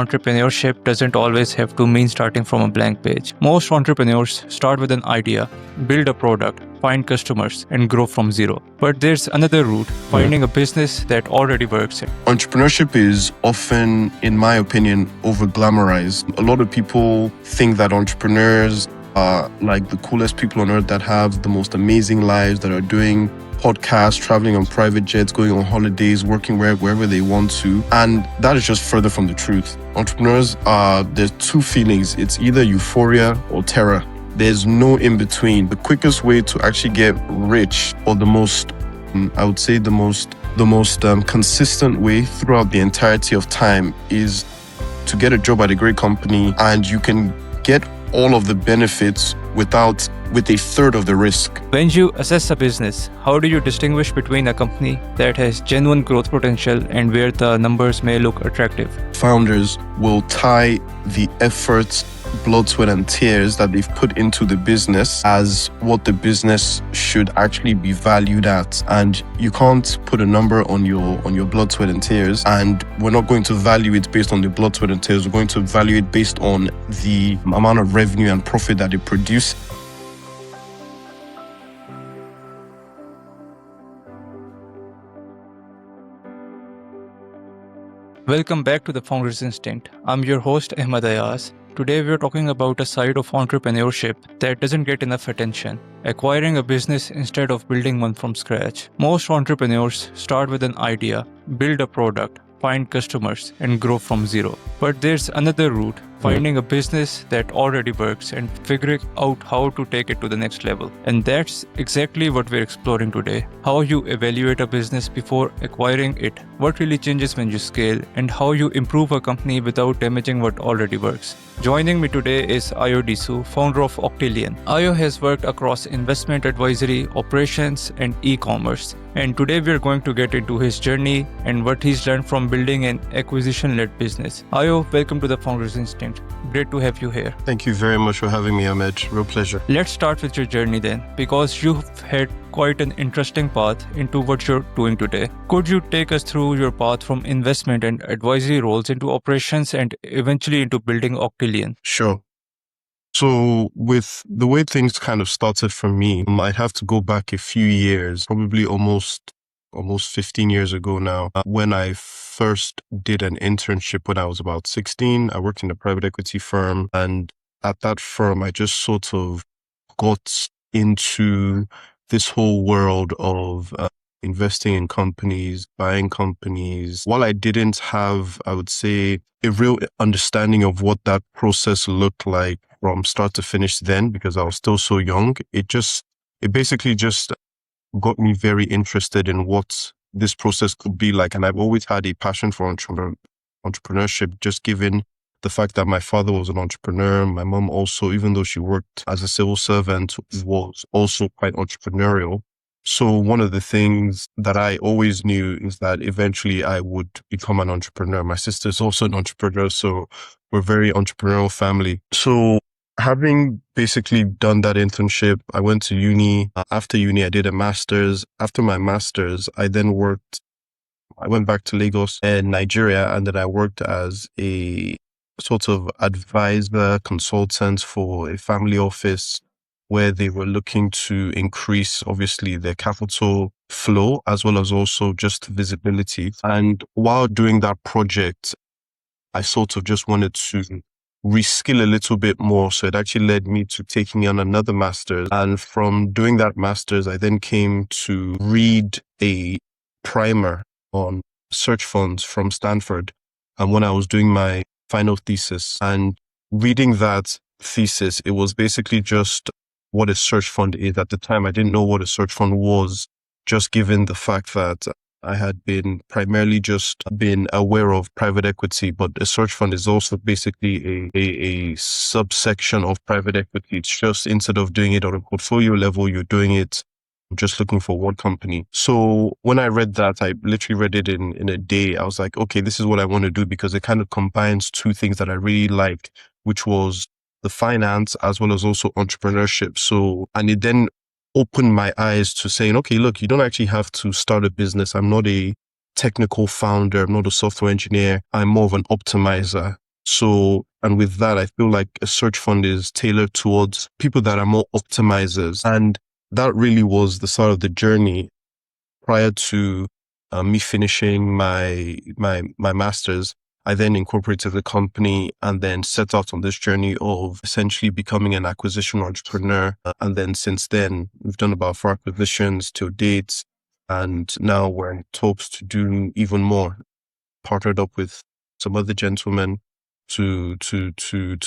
Entrepreneurship doesn't always have to mean starting from a blank page. Most entrepreneurs start with an idea, build a product, find customers, and grow from zero. But there's another route, finding a business that already works. Entrepreneurship is often, in my opinion, over glamorized. A lot of people think that entrepreneurs are like the coolest people on earth that have the most amazing lives, that are doing podcasts, traveling on private jets, going on holidays, working wherever they want to. And that is just further from the truth. Entrepreneurs there's two feelings. It's either euphoria or terror. There's no in between. The quickest way to actually get rich, or the most, I would say the most consistent way throughout the entirety of time, is to get a job at a great company, and you can get all of the benefits with a third of the risk. When you assess a business, how do you distinguish between a company that has genuine growth potential and where the numbers may look attractive? Founders will tie the efforts, blood, sweat, and tears that they've put into the business as what the business should actually be valued at. And you can't put a number on your blood, sweat, and tears. And we're not going to value it based on the blood, sweat, and tears. We're going to value it based on the amount of revenue and profit that it produces. Welcome back to the Founder's Instinct. I'm your host Ahmed Ayaz. Today we're talking about a side of entrepreneurship that doesn't get enough attention: acquiring a business instead of building one from scratch. Most entrepreneurs start with an idea, build a product, find customers, and grow from zero. But there's another route, finding a business that already works and figuring out how to take it to the next level. And that's exactly what we're exploring today. How you evaluate a business before acquiring it, what really changes when you scale, and how you improve a company without damaging what already works. Joining me today is Ayo Disu, founder of Octillion. Ayo has worked across investment advisory, operations, and e-commerce. And today we're going to get into his journey and what he's learned from building an acquisition-led business. Ayo, welcome to the Founder's Instinct. Great to have you here. Thank you very much for having me, Ahmed. Real pleasure. Let's start with your journey then, because you've had quite an interesting path into what you're doing today. Could you take us through your path from investment and advisory roles into operations and eventually into building Octillion? Sure. So with the way things kind of started for me, I'd have to go back a few years, probably almost 15 years ago now, when I first did an internship when I was about 16. I worked in a private equity firm, and at that firm, I just sort of got into this whole world of investing in companies, buying companies. While I didn't have, I would say, a real understanding of what that process looked like from start to finish then, because I was still so young, it basically just got me very interested in what this process could be like. And I've always had a passion for entrepreneurship, just given the fact that my father was an entrepreneur. My mom also, even though she worked as a civil servant, was also quite entrepreneurial. So one of the things that I always knew is that eventually I would become an entrepreneur. My sister is also an entrepreneur, so we're a very entrepreneurial family. So having basically done that internship, I went to uni. After uni, I did a master's. After my master's, I went back to Lagos and Nigeria, and then I worked as a sort of advisor, consultant for a family office where they were looking to increase, obviously, their capital flow as well as also just visibility. And while doing that project, I sort of just wanted to reskill a little bit more. So it actually led me to taking on another master's. And from doing that master's, I then came to read a primer on search funds from Stanford. And when I was doing my final thesis, and reading that thesis, it was basically just what a search fund is. At the time, I didn't know what a search fund was, just given the fact that I had primarily just been aware of private equity, but a search fund is also basically a subsection of private equity. It's just, instead of doing it on a portfolio level, you're doing it just looking for one company. So when I read that, I literally read it in a day. I was like, okay, this is what I want to do, because it kind of combines two things that I really liked, which was the finance as well as also entrepreneurship. So, and it then opened my eyes to saying, okay, look, you don't actually have to start a business. I'm not a technical founder. I'm not a software engineer. I'm more of an optimizer. So, and with that, I feel like a search fund is tailored towards people that are more optimizers. And that really was the start of the journey prior to me finishing my master's. I then incorporated the company and then set out on this journey of essentially becoming an acquisition entrepreneur. And then since then, we've done about 4 acquisitions to date. And now we're in talks to do even more, partnered up with some other gentlemen to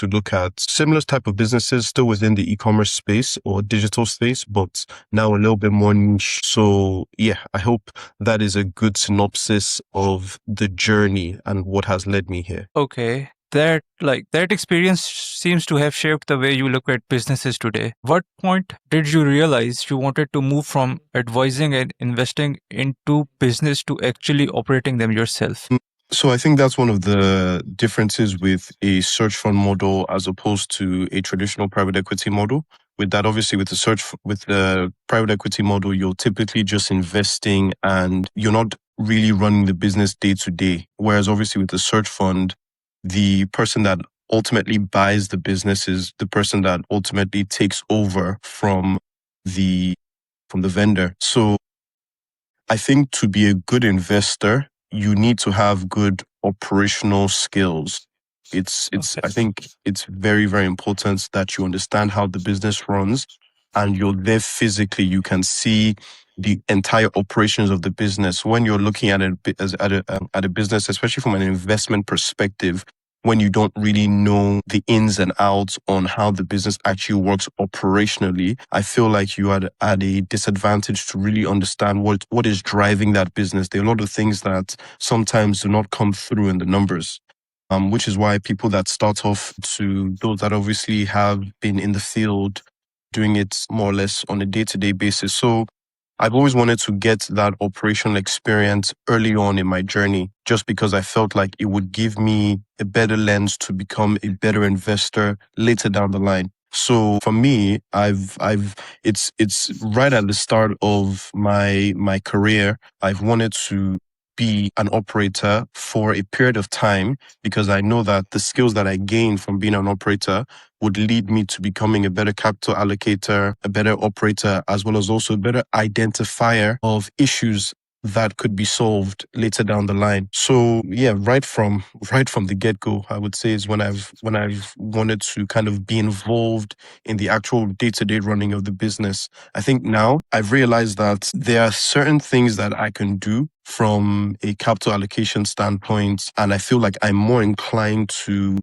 look at similar type of businesses still within the e-commerce space or digital space, but now a little bit more niche. So yeah, I hope that is a good synopsis of the journey and what has led me here. Okay. That experience seems to have shaped the way you look at businesses today. What point did you realize you wanted to move from advising and investing into business to actually operating them yourself? So I think that's one of the differences with a search fund model as opposed to a traditional private equity model. With that, obviously, with the private equity model, you're typically just investing and you're not really running the business day to day. Whereas obviously with the search fund, the person that ultimately buys the business is the person that ultimately takes over the from the vendor. So I think to be a good investor, you need to have good operational skills. I think it's very, very important that you understand how the business runs and you're there physically. You can see the entire operations of the business. When you're looking at at a business, especially from an investment perspective, when you don't really know the ins and outs on how the business actually works operationally, I feel like you are at a disadvantage to really understand what is driving that business. There are a lot of things that sometimes do not come through in the numbers. Which is why people that start off to those that obviously have been in the field doing it more or less on a day-to-day basis. So I've always wanted to get that operational experience early on in my journey, just because I felt like it would give me a better lens to become a better investor later down the line. So for me, it's right at the start of my career. I've wanted to be an operator for a period of time because I know that the skills that I gain from being an operator would lead me to becoming a better capital allocator, a better operator, as well as also a better identifier of issues that could be solved later down the line. So yeah, right from the get-go, I would say is when I've wanted to kind of be involved in the actual day-to-day running of the business. I think now I've realized that there are certain things that I can do from a capital allocation standpoint, and I feel like I'm more inclined to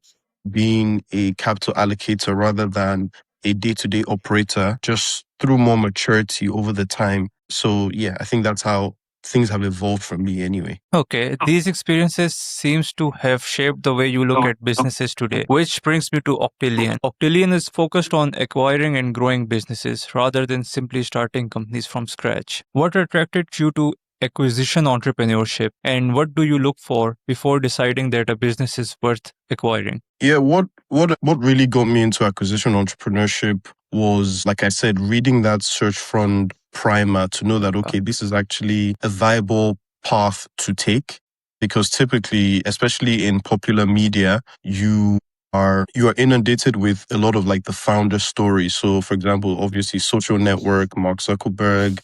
being a capital allocator rather than a day-to-day operator, just through more maturity over the time. So yeah, I think that's how things have evolved for me anyway. Okay, these experiences seems to have shaped the way you look at businesses today, which brings me to Octillion. Octillion is focused on acquiring and growing businesses rather than simply starting companies from scratch. What attracted you to acquisition entrepreneurship, and what do you look for before deciding that a business is worth acquiring? Yeah, what really got me into acquisition entrepreneurship was, like I said, reading that search fund primer to know that okay, this is actually a viable path to take. Because typically, especially in popular media, you are inundated with a lot of like the founder stories. So for example, obviously social network, Mark Zuckerberg,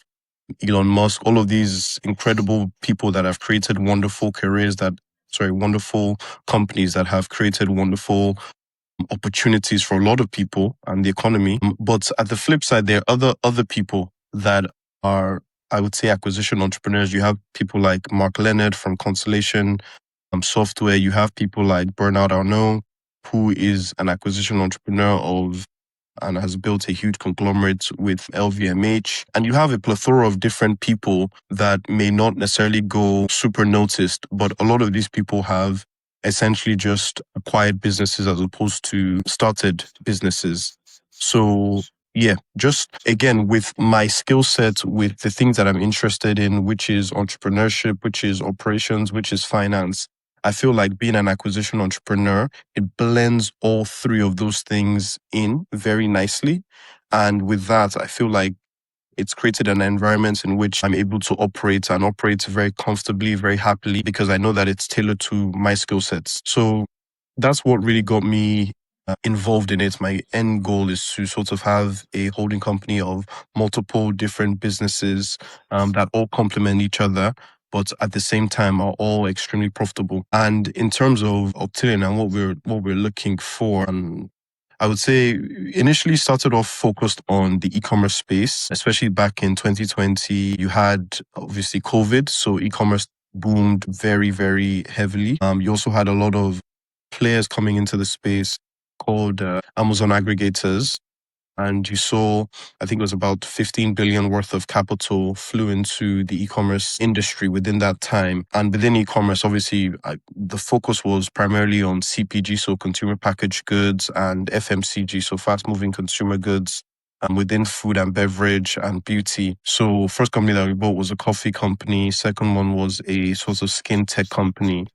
Elon Musk, all of these incredible people that have created wonderful companies that have created wonderful opportunities for a lot of people and the economy. But at the flip side, there are other people that are, I would say, acquisition entrepreneurs. You have people like Mark Leonard from Constellation Software. You have people like Bernard Arnault, who is an acquisition entrepreneur and has built a huge conglomerate with LVMH. And you have a plethora of different people that may not necessarily go super noticed, but a lot of these people have essentially just acquired businesses as opposed to started businesses. So yeah, just again, with my skill set, with the things that I'm interested in, which is entrepreneurship, which is operations, which is finance, I feel like being an acquisition entrepreneur, it blends all three of those things in very nicely. And with that, I feel like it's created an environment in which I'm able to operate and operate very comfortably, very happily, because I know that it's tailored to my skill sets. So that's what really got me involved in it. My end goal is to sort of have a holding company of multiple different businesses that all complement each other, but at the same time are all extremely profitable. And in terms of Octillion and what we're looking for, I would say initially started off focused on the e-commerce space, especially back in 2020. You had obviously COVID, so e-commerce boomed very, very heavily. You also had a lot of players coming into the space called Amazon aggregators. And you saw, I think it was about 15 billion worth of capital flew into the e-commerce industry within that time. And within e-commerce, obviously, the focus was primarily on CPG, so consumer packaged goods, and FMCG, so fast moving consumer goods. And within food and beverage and beauty. So first company that we bought was a coffee company. Second one was a sort of skin tech company.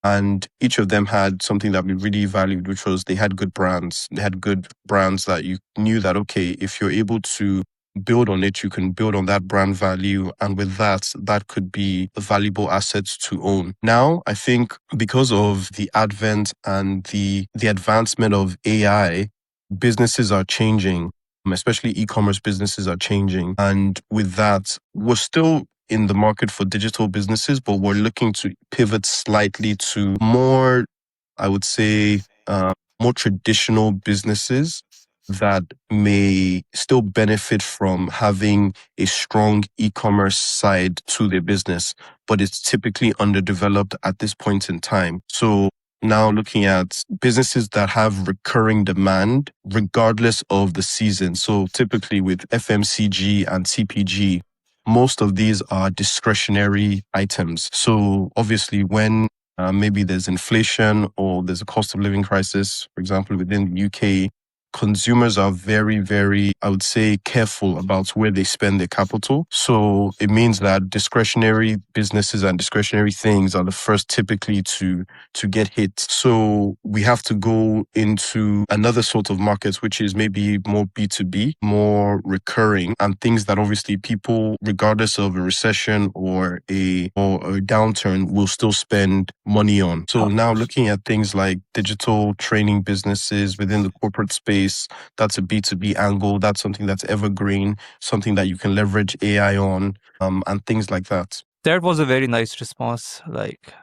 And each of them had something that we really valued, which was they had good brands. They had good brands that you knew that, okay, if you're able to build on it, you can build on that brand value. And with that, that could be valuable assets to own. Now, I think because of the advent and the advancement of AI, businesses are changing, especially e-commerce businesses are changing. And with that, we're still in the market for digital businesses, but we're looking to pivot slightly to more, I would say, more traditional businesses that may still benefit from having a strong e-commerce side to their business, but it's typically underdeveloped at this point in time. So now looking at businesses that have recurring demand regardless of the season. So typically with FMCG and CPG, most of these are discretionary items. So obviously when maybe there's inflation or there's a cost of living crisis, for example, within the UK, consumers are very, very, I would say, careful about where they spend their capital. So it means that discretionary businesses and discretionary things are the first typically to get hit. So we have to go into another sort of market, which is maybe more B2B, more recurring, and things that obviously people, regardless of a recession or a downturn, will still spend money on. So now looking at things like digital training businesses within the corporate space, that's a B2B angle. That's something that's evergreen, something that you can leverage AI on, and things like that. That was a very nice response, like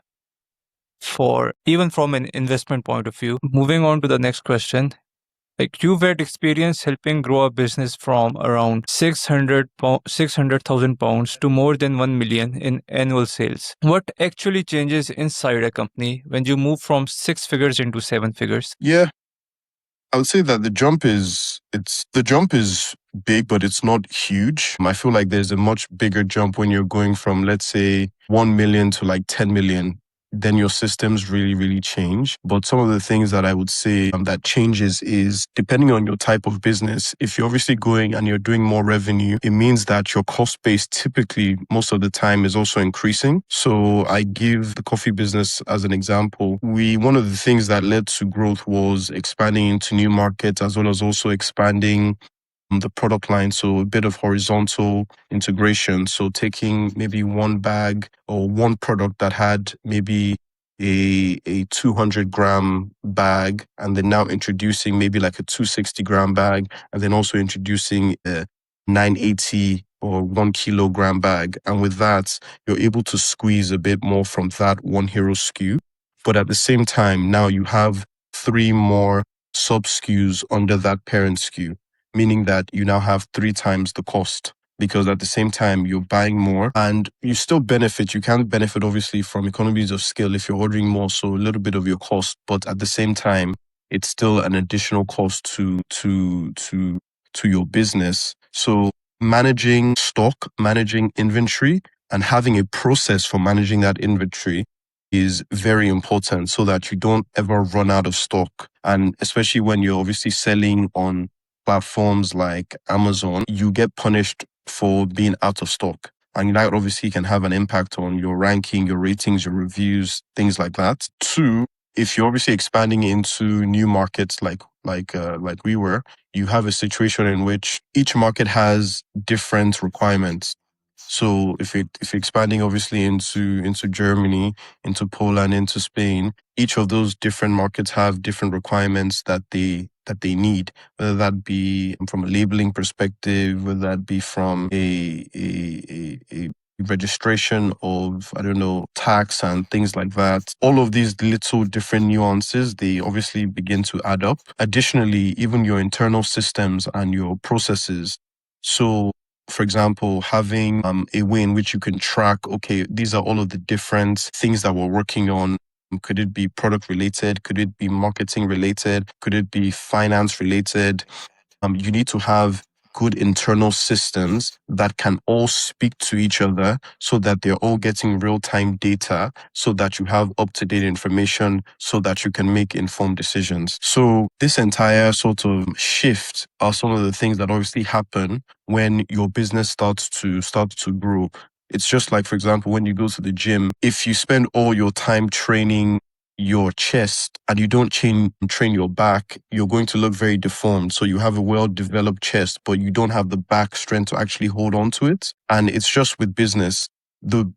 for even from an investment point of view. Moving on to the next question. Like you've had experience helping grow a business from around 600,000 pounds to more than 1 million in annual sales. What actually changes inside a company when you move from 6 figures into 7 figures? Yeah, I would say that the jump is big, but it's not huge. I feel like there's a much bigger jump when you're going from, let's say, 1 million to like 10 million. Then your systems really, really change. But some of the things that I would say that changes is depending on your type of business. If you're obviously going and you're doing more revenue, it means that your cost base typically most of the time is also increasing. So I give the coffee business as an example. One of the things that led to growth was expanding into new markets as well as also expanding the product line. So a bit of horizontal integration. So taking maybe one bag or one product that had maybe a 200-gram bag and then now introducing maybe like a 260-gram bag and then also introducing a 980 or 1 kilogram bag. And with that, you're able to squeeze a bit more from that one hero SKU. But at the same time, now you have 3 more sub SKUs under that parent SKU, meaning that you now have 3 times the cost because at the same time you're buying more and you still benefit. You can benefit obviously from economies of scale if you're ordering more, so a little bit of your cost, but at the same time, it's still an additional cost to your business. So managing stock, managing inventory, and having a process for managing that inventory is very important so that you don't ever run out of stock. And especially when you're obviously selling on platforms like Amazon, you get punished for being out of stock. And that obviously can have an impact on your ranking, your ratings, your reviews, things like that. 2, if you're obviously expanding into new markets like we were, you have a situation in which each market has different requirements. So if you're expanding obviously into Germany, into Poland, into Spain, each of those different markets have different requirements that they need, whether that be from a labeling perspective, whether that be from a registration of, I don't know, tax and things like that. All of these little different nuances, they obviously begin to add up. Additionally, even your internal systems and your processes. So for example, having a way in which you can track, okay, these are all of the different things that we're working on. Could it be product related? Could it be marketing related? Could it be finance related? You need to have good internal systems that can all speak to each other so that they're all getting real-time data so that you have up-to-date information so that you can make informed decisions. So this entire sort of shift are some of the things that obviously happen when your business starts to grow. It's just like, for example, when you go to the gym, if you spend all your time training your chest and you don't train your back, you're going to look very deformed. So you have a well-developed chest, but you don't have the back strength to actually hold on to it. And it's just with business. The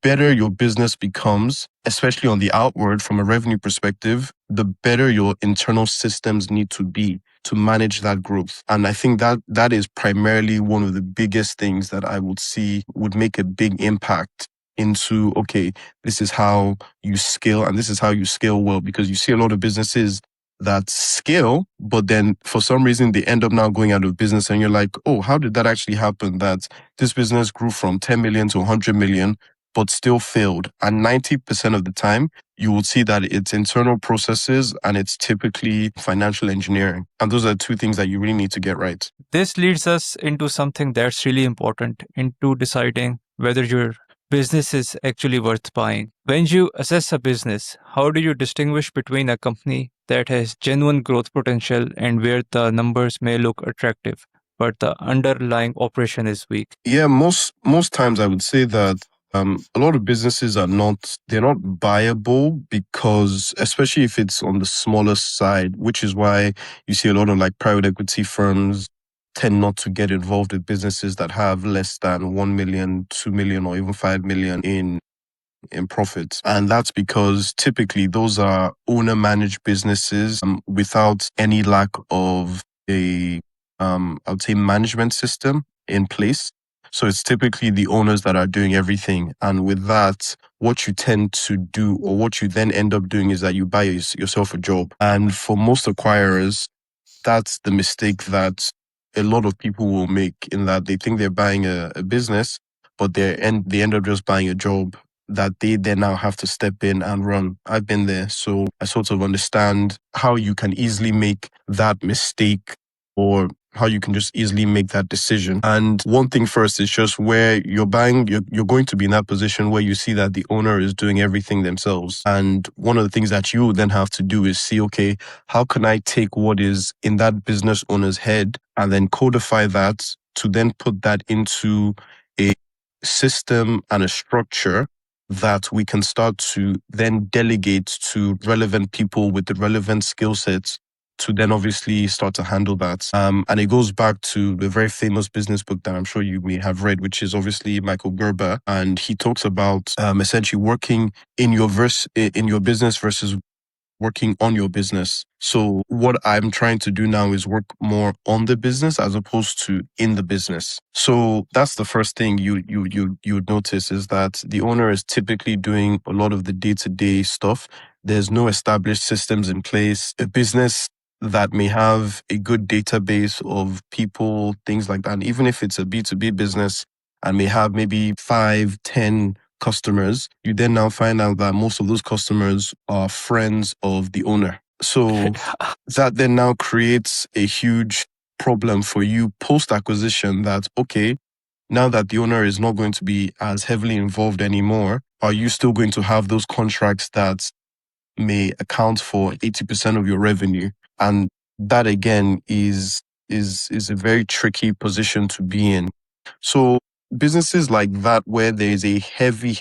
better your business becomes, especially on the outward from a revenue perspective, the better your internal systems need to be to manage that growth. And I think that is primarily one of the biggest things that I would see would make a big impact into, okay, this is how you scale and this is how you scale well, because you see a lot of businesses that scale, but then for some reason they end up now going out of business and you're like, oh, how did that actually happen? That this business grew from 10 million to 100 million, but still failed. And 90% of the time, you will see that it's internal processes and it's typically financial engineering. And those are two things that you really need to get right. This leads us into something that's really important, into deciding whether your business is actually worth buying. When you assess a business, how do you distinguish between a company that has genuine growth potential and where the numbers may look attractive, but the underlying operation is weak? Yeah, most times I would say that a lot of businesses they're not buyable because, especially if it's on the smaller side, which is why you see a lot of like private equity firms tend not to get involved with businesses that have less than 1 million, 2 million, or even 5 million in profits. And that's because typically those are owner managed businesses without any lack of I would say management system in place. So it's typically the owners that are doing everything. And with that, what you tend to do or what you then end up doing is that you buy yourself a job. And for most acquirers, that's the mistake that a lot of people will make, in that they think they're buying a business, but they end up just buying a job that they then now have to step in and run. I've been there, so I sort of understand how you can easily make that mistake, or how you can just easily make that decision. And one thing first is just where you're buying, you're going to be in that position where you see that the owner is doing everything themselves. And one of the things that you then have to do is see, okay, how can I take what is in that business owner's head and then codify that to then put that into a system and a structure that we can start to then delegate to relevant people with the relevant skill sets to then obviously start to handle that. And it goes back to the very famous business book that I'm sure you may have read, which is obviously Michael Gerber. And he talks about essentially working in your business versus working on your business. So what I'm trying to do now is work more on the business as opposed to in the business. So that's the first thing you would notice, is that the owner is typically doing a lot of the day-to-day stuff. There's no established systems in place. A business that may have a good database of people, things like that, and even if it's a B2B business and may have maybe 5, 10 customers, you then now find out that most of those customers are friends of the owner. So that then now creates a huge problem for you post acquisition, that, okay, now that the owner is not going to be as heavily involved anymore, are you still going to have those contracts that may account for 80% of your revenue? And that again is a very tricky position to be in. So businesses like that, where there is a heavy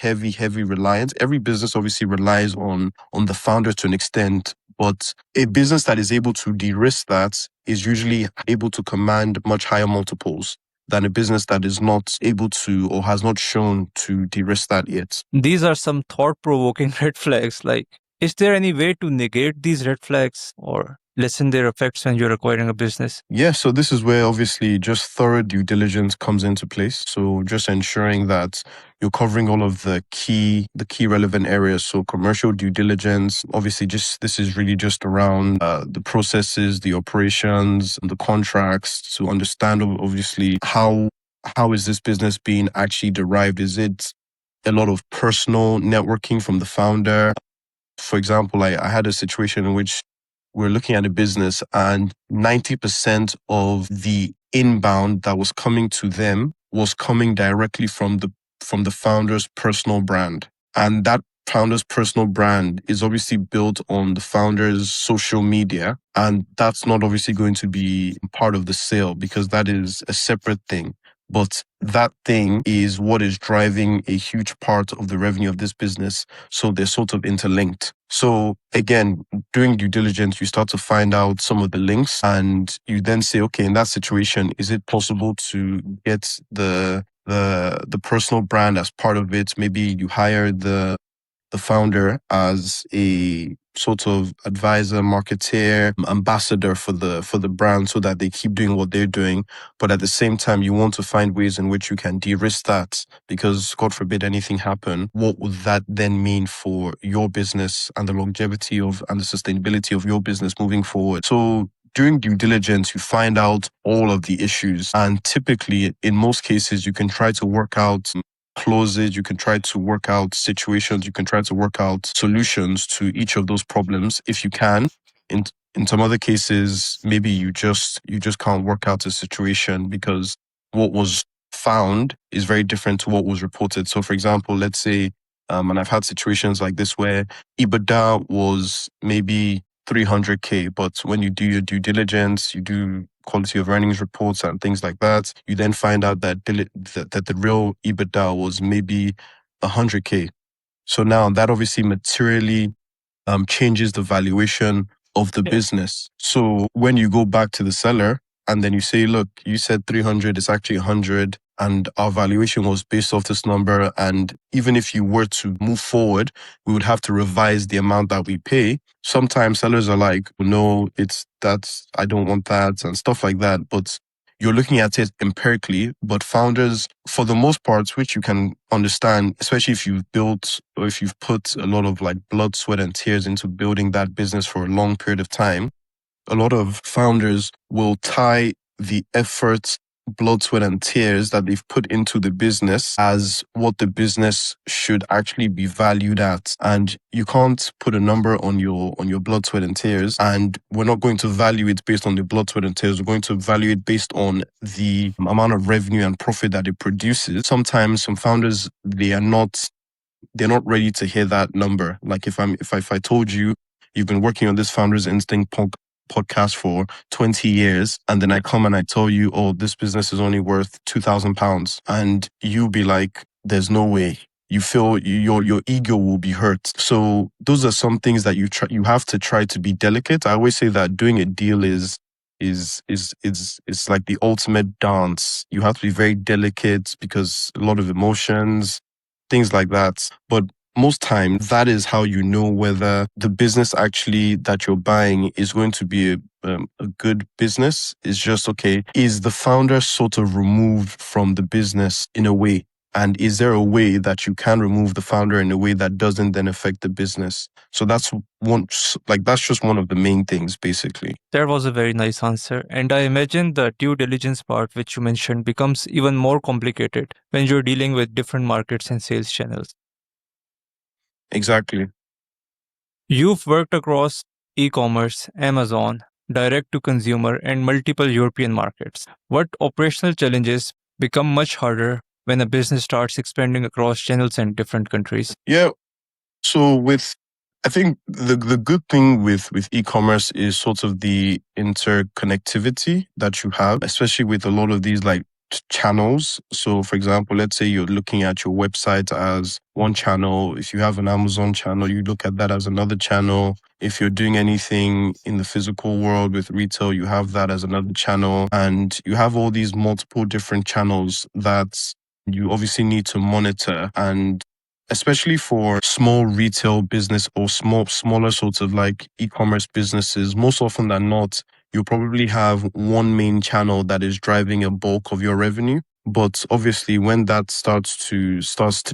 reliance, every business obviously relies on the founder to an extent, but a business that is able to de-risk that is usually able to command much higher multiples. than a business that is not able to or has not shown to de-risk that yet. These are some thought-provoking red flags. Like, is there any way to negate these red flags or lessen their effects when you're acquiring a business? Yeah, so this is where obviously just thorough due diligence comes into place. So just ensuring that you're covering all of the key relevant areas. So commercial due diligence, obviously this is really just around the processes, the operations, the contracts, to understand obviously how is this business being actually derived? Is it a lot of personal networking from the founder? For example, I had a situation in which we're looking at a business and 90% of the inbound that was coming to them was coming directly from the founder's personal brand. And that founder's personal brand is obviously built on the founder's social media. And that's not obviously going to be part of the sale because that is a separate thing. But that thing is what is driving a huge part of the revenue of this business. So they're sort of interlinked. So again, doing due diligence, you start to find out some of the links and you then say, okay, in that situation, is it possible to get the personal brand as part of it? Maybe you hire the founder as a sort of advisor, marketeer, ambassador for the brand so that they keep doing what they're doing. But at the same time, you want to find ways in which you can de-risk that because God forbid anything happen. What would that then mean for your business and the longevity of and the sustainability of your business moving forward? So during due diligence, you find out all of the issues. And typically, in most cases, you can try to work out clauses, you can try to work out situations, you can try to work out solutions to each of those problems if you can. In some other cases, maybe you just can't work out a situation because what was found is very different to what was reported. So for example, let's say, and I've had situations like this where EBITDA was maybe 300K, but when you do your due diligence, you do quality of earnings reports and things like that, you then find out that the real EBITDA was maybe 100K. So now that obviously materially changes the valuation of the business. So when you go back to the seller and then you say, look, you said 300, it's actually 100, and our valuation was based off this number. And even if you were to move forward, we would have to revise the amount that we pay. Sometimes sellers are like, no, I don't want that and stuff like that. But you're looking at it empirically, but founders, for the most part, which you can understand, especially if you've built or if you've put a lot of like blood, sweat, and tears into building that business for a long period of time, a lot of founders will tie the effort, blood, sweat, and tears that they've put into the business as what the business should actually be valued at. And you can't put a number on your blood, sweat, and tears. And we're not going to value it based on the blood, sweat, and tears. We're going to value it based on the amount of revenue and profit that it produces. Sometimes some founders, they're not ready to hear that number. Like if I told you you've been working on this Founders Instinct podcast for 20 years, and then I come and I tell you, oh, this business is only worth £2,000, and you be like, there's no way. You feel your ego will be hurt. So those are some things that you have to try to be delicate. I always say that doing a deal is like the ultimate dance. You have to be very delicate because a lot of emotions, things like that. But most times, that is how you know whether the business actually that you're buying is going to be a good business. It's just, okay, is the founder sort of removed from the business in a way? And is there a way that you can remove the founder in a way that doesn't then affect the business? So that's just one of the main things, basically. That was a very nice answer. And I imagine the due diligence part, which you mentioned, becomes even more complicated when you're dealing with different markets and sales channels. Exactly. You've worked across e-commerce, Amazon, direct to consumer, and multiple European markets. What operational challenges become much harder when a business starts expanding across channels and different countries? Yeah. So I think the good thing with e-commerce is sort of the interconnectivity that you have, especially with a lot of these like channels. So, for example, let's say you're looking at your website as one channel. If you have an Amazon channel, you look at that as another channel. If you're doing anything in the physical world with retail, you have that as another channel. And you have all these multiple different channels that you obviously need to monitor. And especially for small retail business or smaller sorts of like e-commerce businesses, most often than not, you'll probably have one main channel that is driving a bulk of your revenue. But obviously, when that starts to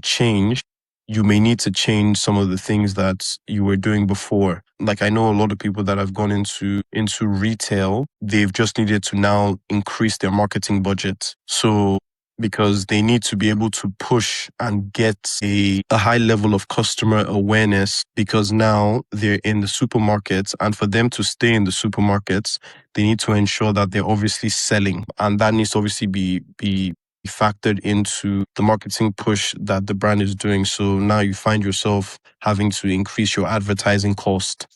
change, you may need to change some of the things that you were doing before. Like I know a lot of people that have gone into retail, they've just needed to now increase their marketing budget. So because they need to be able to push and get a high level of customer awareness because now they're in the supermarkets, and for them to stay in the supermarkets, they need to ensure that they're obviously selling, and that needs to obviously be factored into the marketing push that the brand is doing. So now you find yourself having to increase your advertising cost,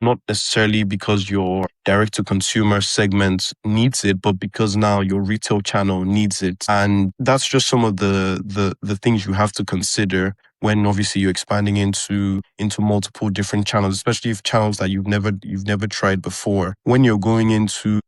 not necessarily because your direct to consumer segment needs it, but because now your retail channel needs it. And that's just some of the things you have to consider when obviously you're expanding into multiple different channels, especially if channels that you've never tried before. When you're going into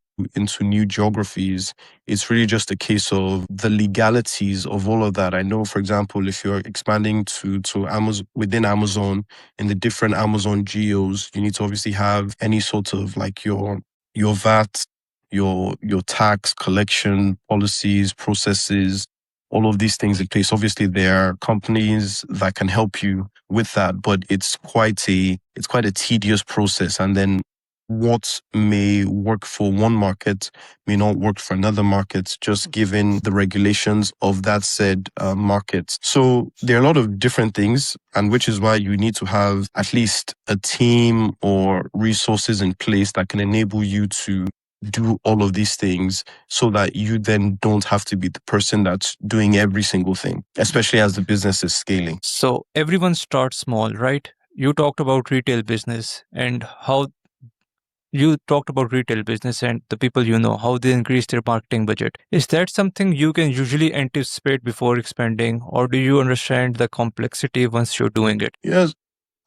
new geographies, it's really just a case of the legalities of all of that. I know, for example, if you're expanding to Amazon, within Amazon, in the different Amazon geos, you need to obviously have any sort of like your VAT, your tax collection policies, processes, all of these things in place. Obviously, there are companies that can help you with that, but it's quite a tedious process. And then what may work for one market may not work for another market, just given the regulations of that said market. So there are a lot of different things, and which is why you need to have at least a team or resources in place that can enable you to do all of these things so that you then don't have to be the person that's doing every single thing, especially as the business is scaling. So everyone starts small, right? You talked about retail business and how you talked about retail business and the people you know, how they increase their marketing budget. Is that something you can usually anticipate before expanding, or do you understand the complexity once you're doing it? Yes,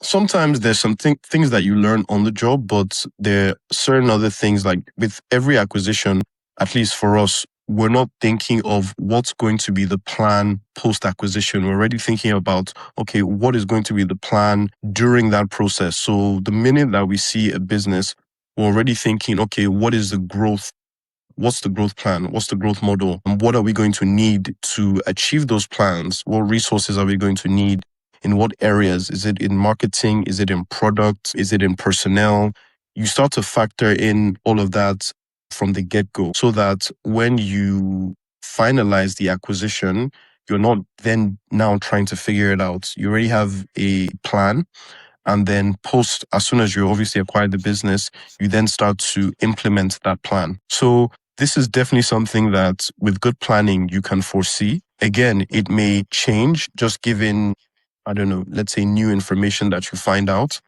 sometimes there's some things that you learn on the job, but there are certain other things like with every acquisition, at least for us, we're not thinking of what's going to be the plan post acquisition. We're already thinking about, okay, what is going to be the plan during that process? So the minute that we see a business, we're already thinking, okay, what is the growth? What's the growth plan? What's the growth model? And what are we going to need to achieve those plans? What resources are we going to need? In what areas? Is it in marketing? Is it in product? Is it in personnel? You start to factor in all of that from the get-go so that when you finalize the acquisition, you're not then now trying to figure it out. You already have a plan. And then as soon as you obviously acquire the business, you then start to implement that plan. So this is definitely something that with good planning, you can foresee. Again, it may change just given, I don't know, let's say new information that you find out,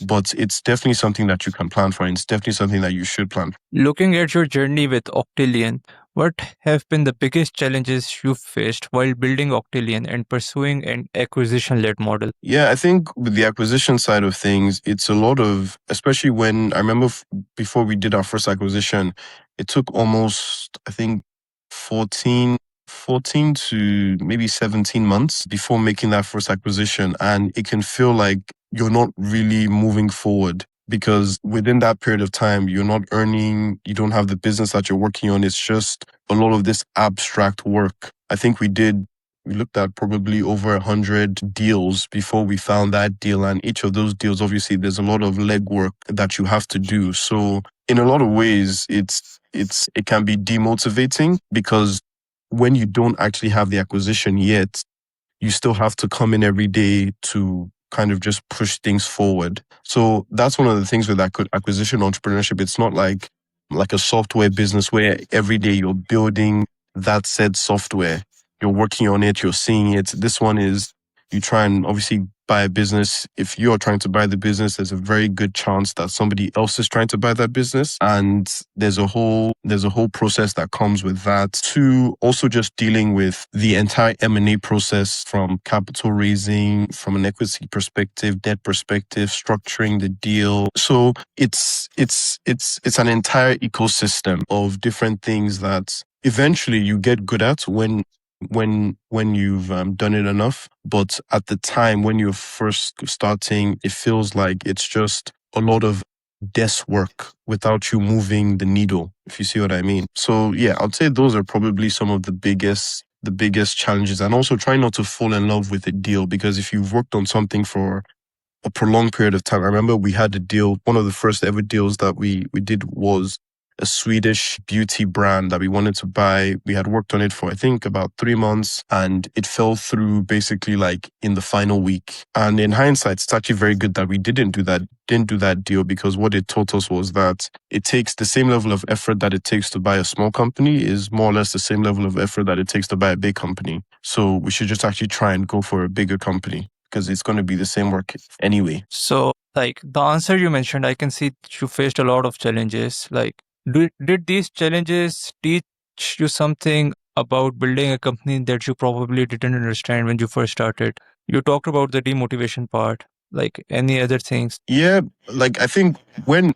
but it's definitely something that you can plan for. And it's definitely something that you should plan. Looking at your journey with Octillion, what have been the biggest challenges you've faced while building Octillion and pursuing an acquisition led model? Yeah, I think with the acquisition side of things, it's a lot of, especially when I remember before we did our first acquisition, it took almost, I think, 14, 14 to maybe 17 months before making that first acquisition. And it can feel like you're not really moving forward because within that period of time, you're not earning, you don't have the business that you're working on. It's just a lot of this abstract work. I think we looked at probably over 100 deals before we found that deal. And each of those deals, obviously, there's a lot of legwork that you have to do. So in a lot of ways, it can be demotivating because when you don't actually have the acquisition yet, you still have to come in every day to kind of just push things forward. So that's one of the things with acquisition entrepreneurship. It's not like a software business where every day you're building that said software. You're working on it, you're seeing it. This one is you try and obviously buy a business, if you're trying to buy the business, there's a very good chance that somebody else is trying to buy that business. And there's a whole process that comes with that. To also just dealing with the entire M&A process, from capital raising, from an equity perspective, debt perspective, structuring the deal. So it's an entire ecosystem of different things that eventually you get good at when you've done it enough. But at the time when you're first starting, it feels like it's just a lot of desk work without you moving the needle, if you see what I mean. So yeah, I'd say those are probably some of the biggest challenges. And also try not to fall in love with a deal, because if you've worked on something for a prolonged period of time. I remember we had a deal. One of the first ever deals that we did was a Swedish beauty brand that we wanted to buy. We had worked on it for, I think, about 3 months, and it fell through basically like in the final week. And in hindsight, it's actually very good that we didn't do that deal, because what it taught us was that it takes the same level of effort that it takes to buy a small company is more or less the same level of effort that it takes to buy a big company. So we should just actually try and go for a bigger company, because it's going to be the same work anyway. So, like the answer you mentioned, I can see you faced a lot of challenges. Like, did these challenges teach you something about building a company that you probably didn't understand when you first started? You talked about the demotivation part, like any other things. Yeah, like I think when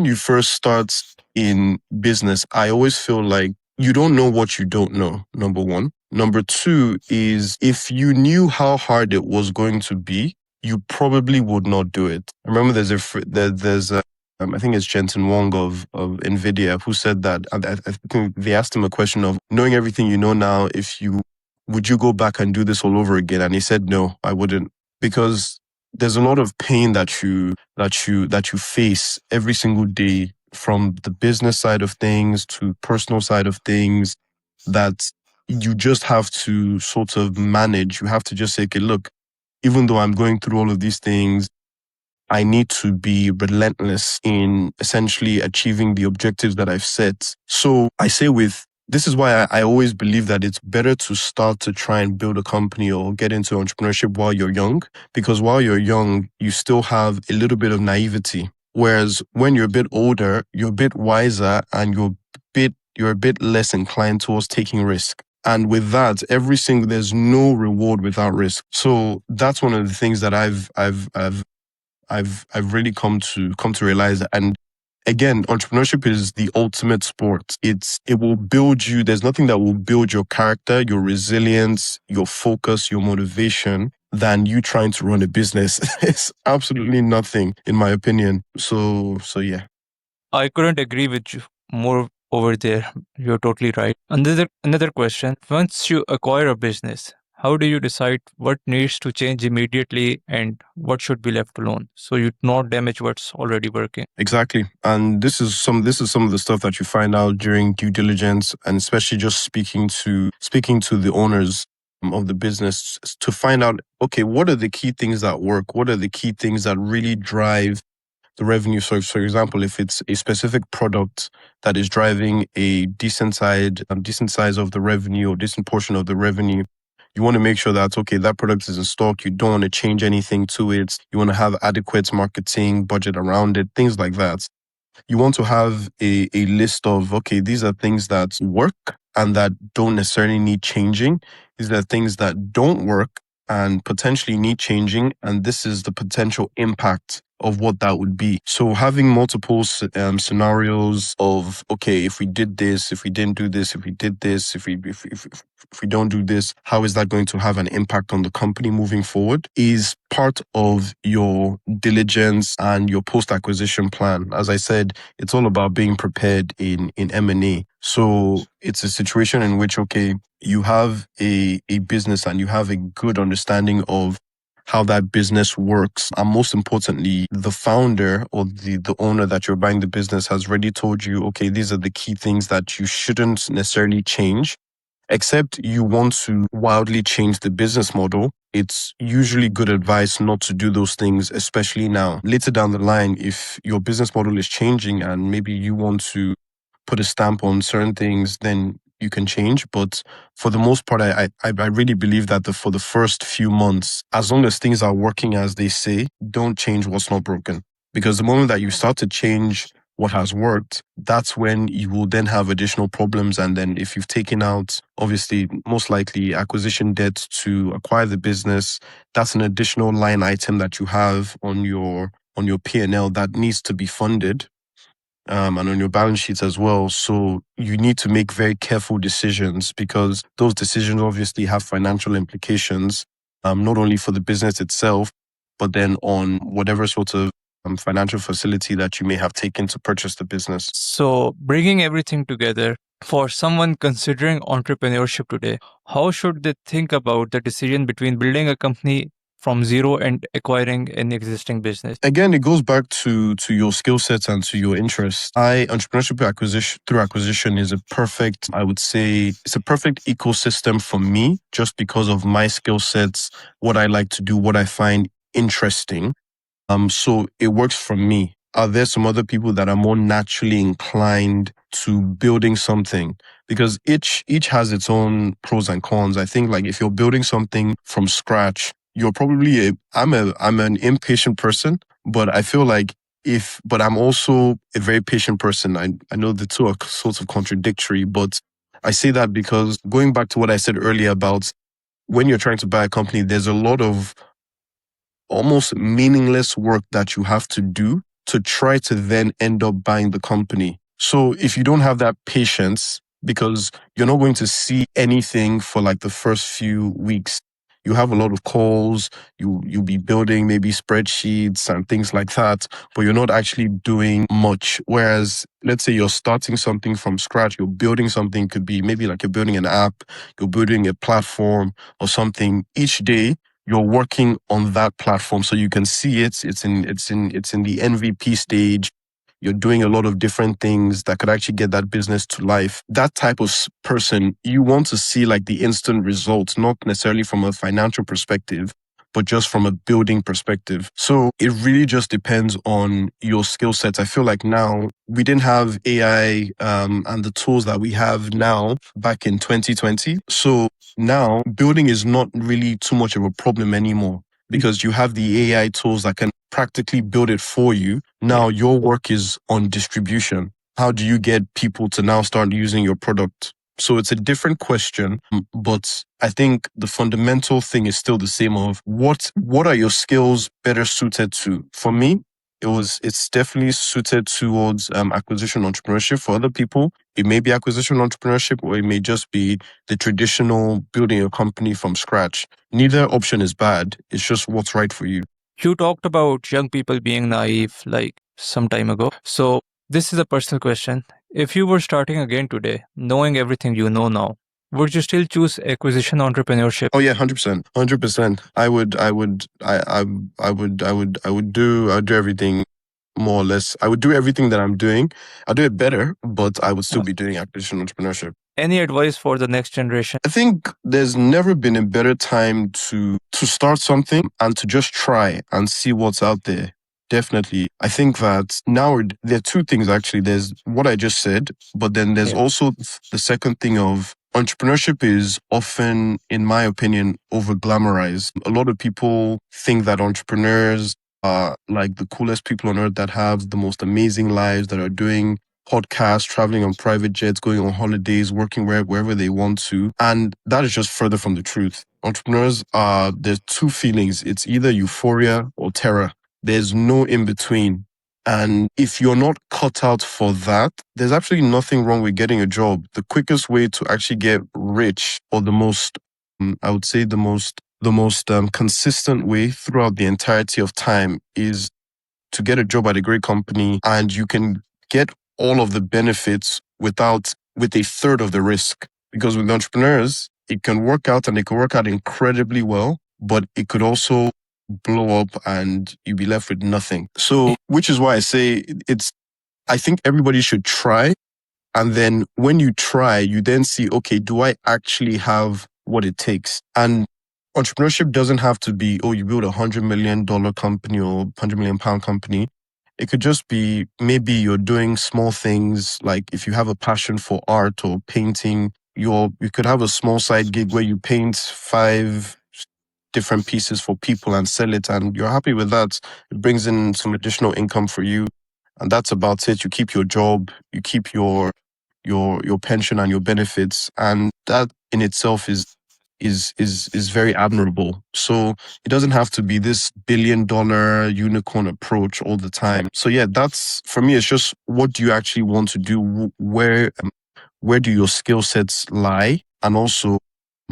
you first start in business, I always feel like you don't know what you don't know, number one. Number two is, if you knew how hard it was going to be, you probably would not do it. I remember there's a I think it's Jensen Wong of Nvidia who said that. I think they asked him a question of, knowing everything you know now, would you go back and do this all over again? And he said, no, I wouldn't, because there's a lot of pain that you face every single day, from the business side of things to personal side of things, that you just have to sort of manage. You have to just say, okay, look, even though I'm going through all of these things, I need to be relentless in essentially achieving the objectives that I've set. So I say this is why I always believe that it's better to start to try and build a company or get into entrepreneurship while you're young, because while you're young, you still have a little bit of naivety. Whereas when you're a bit older, you're a bit wiser, and you're a bit less inclined towards taking risk. And with that, there's no reward without risk. So that's one of the things that I've really come to realize. And again, entrepreneurship is the ultimate sport. It will build you. There's nothing that will build your character, your resilience, your focus, your motivation than you trying to run a business. It's absolutely nothing, in my opinion. So yeah. I couldn't agree with you more over there. You're totally right. Another question. Once you acquire a business, how do you decide what needs to change immediately and what should be left alone, so you not damage what's already working? Exactly. And this is some of the stuff that you find out during due diligence, and especially just speaking to the owners of the business, to find out, okay, what are the key things that work? What are the key things that really drive the revenue? So, for example, if it's a specific product that is driving a decent size of the revenue, or decent portion of the revenue, you want to make sure that, okay, that product is in stock. You don't want to change anything to it. You want to have adequate marketing budget around it, things like that. You want to have a list of, okay, these are things that work and that don't necessarily need changing. These are things that don't work and potentially need changing, and this is the potential impact of what that would be. So having multiple scenarios of, okay, if we did this, if we didn't do this, if we did this, if we don't do this, how is that going to have an impact on the company moving forward, is part of your diligence and your post-acquisition plan. As I said, it's all about being prepared in M&A. So it's a situation in which, okay, you have a business and you have a good understanding of how that business works. And most importantly, the founder or the owner that you're buying the business has already told you, okay, these are the key things that you shouldn't necessarily change. Except you want to wildly change the business model, it's usually good advice not to do those things, especially now. Later down the line, if your business model is changing and maybe you want to put a stamp on certain things, then you can change. But for the most part, I really believe that for the first few months, as long as things are working as they say, don't change what's not broken. Because the moment that you start to change what has worked, that's when you will then have additional problems. And then if you've taken out, obviously, most likely acquisition debt to acquire the business, that's an additional line item that you have on your P&L that needs to be funded, and on your balance sheets as well. So you need to make very careful decisions because those decisions obviously have financial implications, not only for the business itself, but then on whatever sort of financial facility that you may have taken to purchase the business. So, bringing everything together, for someone considering entrepreneurship today, how should they think about the decision between building a company from zero and acquiring an existing business? Again, it goes back to your skill sets and to your interests. Entrepreneurship through acquisition is a perfect, I would say, it's a perfect ecosystem for me just because of my skill sets, what I like to do, what I find interesting. So it works for me. Are there some other people that are more naturally inclined to building something? Because each has its own pros and cons. I think like if you're building something from scratch, you're probably I'm an impatient person, but I feel like but I'm also a very patient person. I know the two are sort of contradictory, but I say that because going back to what I said earlier about when you're trying to buy a company, there's a lot of almost meaningless work that you have to do to try to then end up buying the company. So if you don't have that patience, because you're not going to see anything for like the first few weeks, you have a lot of calls, you'll be building maybe spreadsheets and things like that, but you're not actually doing much. Whereas let's say you're starting something from scratch, you're building something, could be maybe like you're building an app, you're building a platform or something. Each day you're working on that platform so you can see it. It's in the MVP stage. You're doing a lot of different things that could actually get that business to life. That type of person, you want to see like the instant results, not necessarily from a financial perspective, but just from a building perspective. So it really just depends on your skill sets. I feel like now we didn't have AI and the tools that we have now back in 2020. So now building is not really too much of a problem anymore because you have the AI tools that can practically build it for you. Now your work is on distribution. How do you get people to now start using your product? So it's a different question, but I think the fundamental thing is still the same of what are your skills better suited to? For me, it's definitely suited towards acquisition entrepreneurship. For other people, it may be acquisition entrepreneurship or it may just be the traditional building a company from scratch. Neither option is bad. It's just what's right for you. You talked about young people being naive like some time ago. So, this is a personal question. If you were starting again today, knowing everything you know now, would you still choose acquisition entrepreneurship? Oh yeah, 100%. 100%. I would do everything more or less. I would do everything that I'm doing. I'll do it better, but I would still be doing acquisition entrepreneurship. Any advice for the next generation? I think there's never been a better time to start something and to just try and see what's out there. Definitely. I think that now there are two things actually. There's what I just said, but then there's also the second thing of entrepreneurship is often, in my opinion, over glamorized. A lot of people think that entrepreneurs are like the coolest people on earth that have the most amazing lives, that are doing podcasts, traveling on private jets, going on holidays, working wherever they want to. And that is just further from the truth. Entrepreneurs there's two feelings. It's either euphoria or terror. There's no in between. And if you're not cut out for that, there's absolutely nothing wrong with getting a job. The quickest way to actually get rich, or the most, I would say the most consistent way throughout the entirety of time, is to get a job at a great company, and you can get all of the benefits with a third of the risk. Because with entrepreneurs, it can work out and it can work out incredibly well, but it could also blow up and you'll be left with nothing. So, which is why I say I think everybody should try. And then when you try, you then see, okay, do I actually have what it takes? And entrepreneurship doesn't have to be, oh, you build $100 million company or £100 million company. It could just be maybe you're doing small things, like if you have a passion for art or painting, you could have a small side gig where you paint 5 different pieces for people and sell it, and you're happy with that. It brings in some additional income for you, and that's about it. You keep your job, you keep your pension and your benefits, and that in itself is very admirable. So it doesn't have to be this $1 billion unicorn approach all the time. So yeah, that's for me. It's just, what do you actually want to do? Where do your skill sets lie, and also,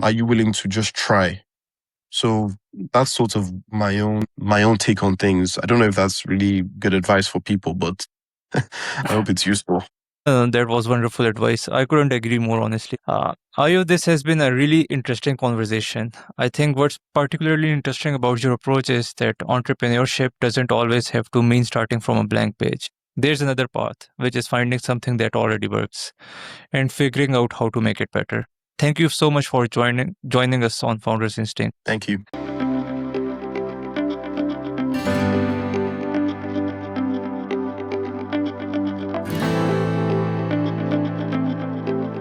are you willing to just try? So that's sort of my own take on things. I don't know if that's really good advice for people, but I hope it's useful. That was wonderful advice. I couldn't agree more, honestly. Ayo, this has been a really interesting conversation. I think what's particularly interesting about your approach is that entrepreneurship doesn't always have to mean starting from a blank page. There's another path, which is finding something that already works and figuring out how to make it better. Thank you so much for joining us on Founders Instinct. Thank you.